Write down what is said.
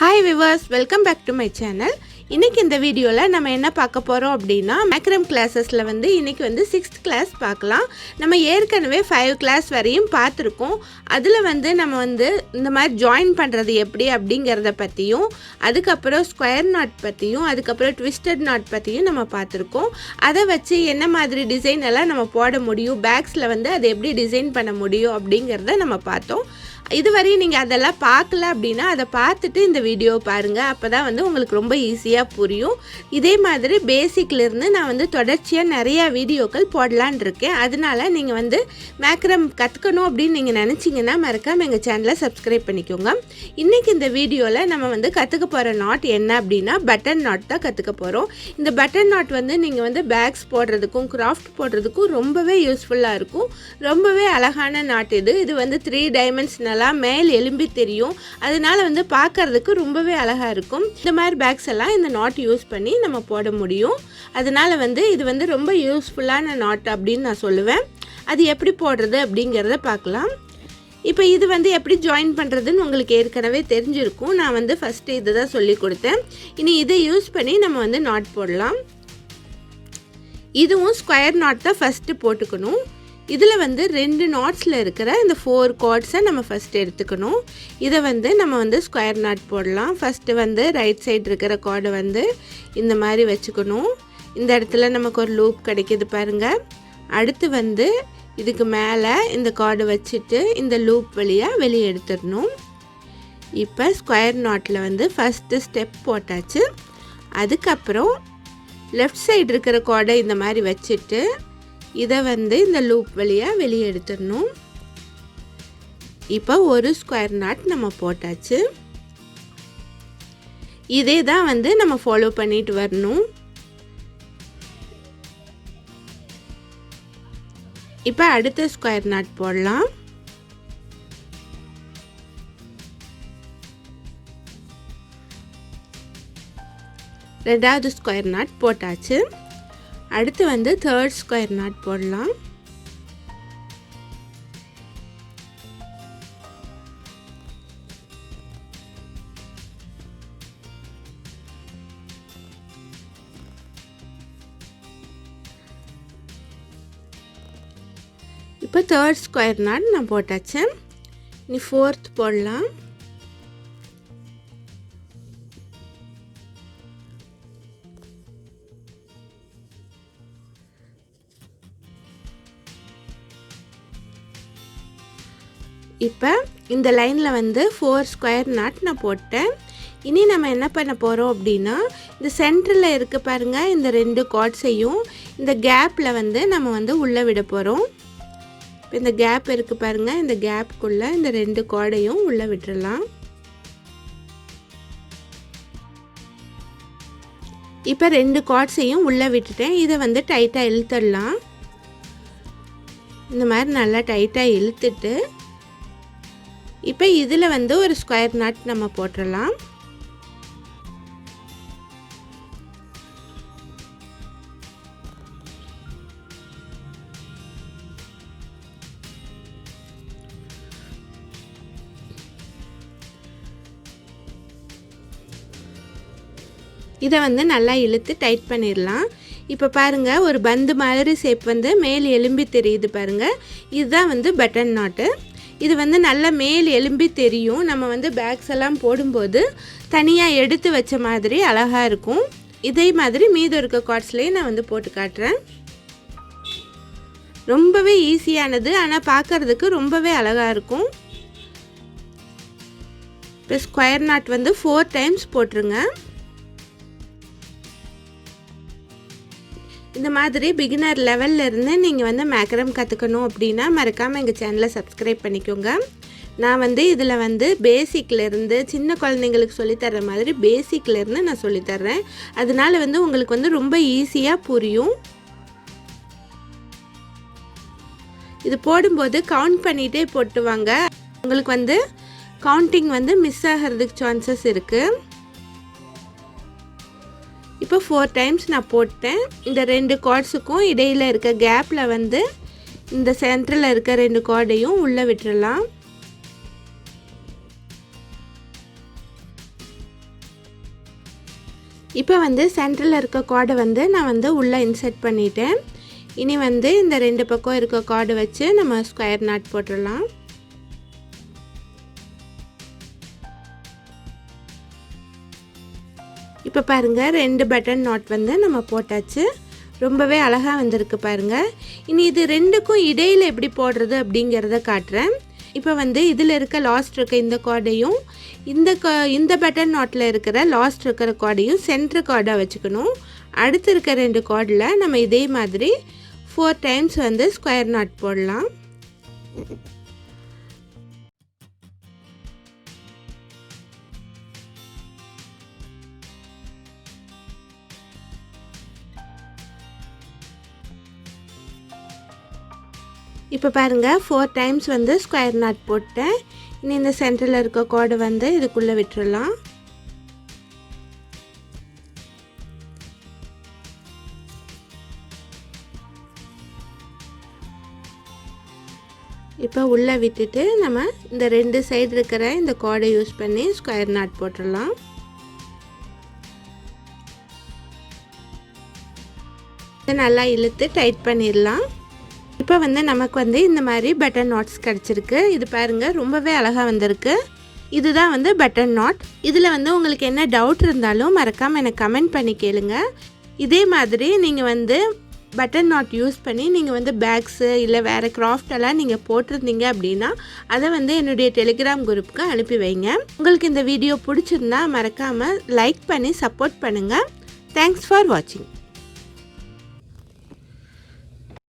Hi viewers, welcome back to my channel. இன்னைக்கு இந்த வீடியோல நம்ம என்ன பார்க்க போறோம் அப்படினா மேக்ரம் கிளாसेसல இன்னைக்கு 6th கிளாஸ் பார்க்கலாம். நம்ம ஏற்கனவே 5 கிளாஸ் வரையும் பார்த்திருக்கோம். அதுல நம்ம இந்த மாதிரி ஜாயின் பண்றது எப்படி அப்படிங்கறத பத்தியும் அதுக்கு அப்புறம் ஸ்கொயர் நாட் பத்தியும் அதுக்கு அப்புறம் ட்விஸ்டட் நாட் பத்தியும் நம்ம பார்த்திருக்கோம். அத வச்சு என்ன மாதிரி டிசைன் எல்லாம் நம்ம போட முடியும், பேக்ஸ்ல அது எப்படி டிசைன் பண்ண முடியும் அப்படிங்கறத நம்ம பார்த்தோம். இதுவரை நீங்க அதெல்லாம் பார்க்கல அப்படினா அத பார்த்துட்டு இந்த வீடியோ பாருங்க. அப்பதான் உங்களுக்கு ரொம்ப ஈஸியா புரியும். இதே மாதிரி பேசிக்ல இருந்து நான் தொடர்ச்சியா நிறைய வீடியோக்கள் போடலாம்னு இருக்கேன். அதனால நீங்க மேக்ரம் கத்துக்கணும் அப்படி நீங்க நினைச்சீங்கன்னா மறக்காம எங்க சேனலை சப்ஸ்கிரைப் பண்ணிக்கோங்க. இன்னைக்கு இந்த வீடியோல நம்ம கத்துக்க போற நாட் என்ன அப்படினா பட்டன் நாட் தான் கத்துக்க போறோம். இந்த பட்டன் நாட் நீங்க பேக்ஸ் போடுறதுக்கும் கிராஃப்ட் போடுறதுக்கும் ரொம்பவே யூஸ்ஃபுல்லா இருக்கும். ரொம்பவே அழகான நாட் இது. இது 3 டைமென்ஷனல் மேல் எலும்பி தெரியும். அதனால பார்க்கிறதுக்கு ரொம்பவே அழகா இருக்கும். இந்த மாதிரி பேக்ஸ் எல்லாம் இந்த நாட் யூஸ் பண்ணி நம்ம போட முடியும். அதனால இது ரொம்ப யூஸ்ஃபுல்லான நாட் அப்படின்னு நான் சொல்லுவேன். அது எப்படி போடுறது அப்படிங்கறத பார்க்கலாம். இப்போ இது எப்படி ஜாயின் பண்றதுன்னு உங்களுக்கு ஏற்கனவே தெரிஞ்சிருக்கும். நான் ஃபர்ஸ்ட் இதுதான் சொல்லி கொடுத்தேன். இனி இதை யூஸ் பண்ணி நம்ம நாட் போடலாம். இதுவும் ஸ்கொயர் நாட் தான் ஃபர்ஸ்ட் போட்டுக்கணும். இதில் 2 நாட்ஸில் இருக்கிற இந்த 4 கார்ட்ஸை நம்ம ஃபஸ்ட் எடுத்துக்கணும். இதை நம்ம ஸ்கொயர் நாட் போடலாம். ஃபஸ்ட்டு ரைட் சைடு இருக்கிற கார்டை இந்த மாதிரி வச்சுக்கணும். இந்த இடத்துல நமக்கு ஒரு லூப் கிடைக்கிது பாருங்கள். அடுத்து இதுக்கு மேலே இந்த கார்டை வச்சுட்டு இந்த லூப் வழியாக வெளியே எடுத்துடணும். இப்போ ஸ்கொயர் நாட்டில் ஃபஸ்ட்டு ஸ்டெப் போட்டாச்சு. அதுக்கப்புறம் லெஃப்ட் சைடு இருக்கிற கார்டை இந்த மாதிரி வச்சுட்டு இதை இந்த லூப் வழியாக வெளியே எடுத்துடணும். இப்போ ஒரு ஸ்கொயர் நாட் நம்ம போட்டாச்சு. இதே தான் நம்ம ஃபாலோ பண்ணிட்டு வரணும். இப்போ அடுத்த ஸ்கொயர் நாட் போடலாம். ரெண்டாவது ஸ்கொயர் நாட் போட்டாச்சு. அடுத்து தேர்ட் ஸ்கொயர் நாட் போடலாம். இப்போ தேர்ட் ஸ்கொயர் நாட் நான் போட்டாச்சு. இனி ஃபோர்த் போடலாம். இப்போ இந்த லைனில் 4 ஸ்கொயர் நாட் நான் போட்டேன். இனி நம்ம என்ன பண்ண போகிறோம் அப்படின்னா இந்த சென்டரில் இருக்க பாருங்கள், இந்த 2 கார்ட்ஸையும் இந்த கேப்பில் நம்ம உள்ளே விட போகிறோம். இப்போ இந்த கேப் இருக்குது பாருங்கள், இந்த கேப்புக்குள்ளே இந்த 2 கார்டையும் உள்ளே விட்டுடலாம். இப்போ 2 கார்ட்ஸையும் உள்ளே விட்டுட்டேன். இதை டைட்டாக இழுத்துடலாம். இந்த மாதிரி நல்லா டைட்டாக இழுத்துட்டு இப்போ இதில் ஒரு ஸ்கொயர் நாட் நம்ம போட்டுடலாம். இதை நல்லா இழுத்து டைட் பண்ணிடலாம். இப்போ பாருங்கள், ஒரு பந்து மாதிரி ஷேப் மேல் எலும்பி தெரியுது பாருங்கள். இதுதான் பட்டன் நாட்டு. இது நல்ல மேல் எலும்பி தெரியும். நம்ம பேக்ஸ் எல்லாம் போடும்போது தனியாக எடுத்து வச்ச மாதிரி அழகாக இருக்கும். இதே மாதிரி மீதம் இருக்க கார்ட்ஸ்லேயே நான் போட்டு காட்டுறேன். ரொம்பவே ஈஸியானது, ஆனால் பார்க்குறதுக்கு ரொம்பவே அழகாக இருக்கும். இப்போ ஸ்கொயர் நாட் 4 டைம்ஸ் போட்டுருங்க. இந்த மாதிரி பிகினர் லெவலில் இருந்து நீங்கள் மேக்ரம் கற்றுக்கணும் அப்படின்னா மறக்காமல் எங்கள் சேனலை சப்ஸ்கிரைப் பண்ணிக்கோங்க. நான் இதில் பேசிக்லேருந்து சின்ன குழந்தைங்களுக்கு சொல்லித்தர்ற மாதிரி பேசிக்லேருந்து நான் சொல்லித்தர்றேன். அதனால உங்களுக்கு ரொம்ப ஈஸியாக புரியும். இது போடும்போது கவுண்ட் பண்ணிகிட்டே போட்டுவாங்க. உங்களுக்கு கவுண்டிங் மிஸ் ஆகிறதுக்கு சான்சஸ் இருக்குது. இப்போ 4 டைம்ஸ் நான் போட்டேன். இந்த 2 கார்ட்ஸுக்கும் இடையில் இருக்க கேப்பில் இந்த சென்டரில் இருக்க 2 கார்டையும் உள்ளே விட்டுறலாம். இப்போ வந்து சென்டரில் இருக்க கார்டை வந்து நான் வந்து உள்ளே இன்சர்ட் பண்ணிட்டேன். இனி வந்து இந்த 2 பக்கம் இருக்க கார்டு வச்சு நம்ம ஸ்கொயர் நாட் போட்டுடலாம். இப்போ பாருங்கள் 2 பட்டன் நாட் வந்து நம்ம போட்டாச்சு. ரொம்பவே அழகாக வந்திருக்கு பாருங்கள். இனி இது 2க்கும் இடையில் எப்படி போடுறது அப்படிங்கிறத காட்டுறேன். இப்போ வந்து இதில் இருக்க லாஸ்ட் இருக்க இந்த கார்டையும் இந்த பட்டன் நாட்டில் இருக்கிற லாஸ்ட் இருக்கிற கார்டையும் சென்டர் கார்டாக வச்சுக்கணும். அடுத்து இருக்க 2 கார்டில் நம்ம இதே மாதிரி 4 டைம்ஸ் வந்து ஸ்கொயர் நாட் போடலாம். இப்போ பாருங்கள் 4 டைம்ஸ் வந்து ஸ்கொயர் நாட் போட்டேன். இனி இந்த சென்டரில் இருக்க கார்டை வந்து இதுக்குள்ளே விட்டுறலாம். இப்போ உள்ளே விட்டுட்டு நம்ம இந்த 2 சைடு இருக்கிற இந்த கார்டை யூஸ் பண்ணி ஸ்கொயர் நாட் போட்டுடலாம். இதை நல்லா இழுத்து டைட் பண்ணிடலாம். இப்போ வந்து நமக்கு வந்து இந்த மாதிரி பட்டன் நாட்ஸ் கிடச்சிருக்கு. இது பாருங்கள் ரொம்பவே அழகாக வந்திருக்கு. இதுதான் வந்து பட்டன் நாட். இதில் வந்து உங்களுக்கு என்ன டவுட் இருந்தாலும் மறக்காமல் எனக்கு கமெண்ட் பண்ணி கேளுங்க. இதே மாதிரி நீங்கள் வந்து பட்டன் நாட் யூஸ் பண்ணி நீங்கள் வந்து பேக்ஸு இல்லை வேறு கிராஃப்டெல்லாம் நீங்கள் போட்டிருந்தீங்க அப்படின்னா அதை வந்து என்னுடைய டெலிகிராம் குரூப்புக்கு அனுப்பி வைங்க. உங்களுக்கு இந்த வீடியோ பிடிச்சிருந்தா மறக்காமல் லைக் பண்ணி சப்போர்ட் பண்ணுங்கள். தேங்க்ஸ் ஃபார் வாட்சிங்.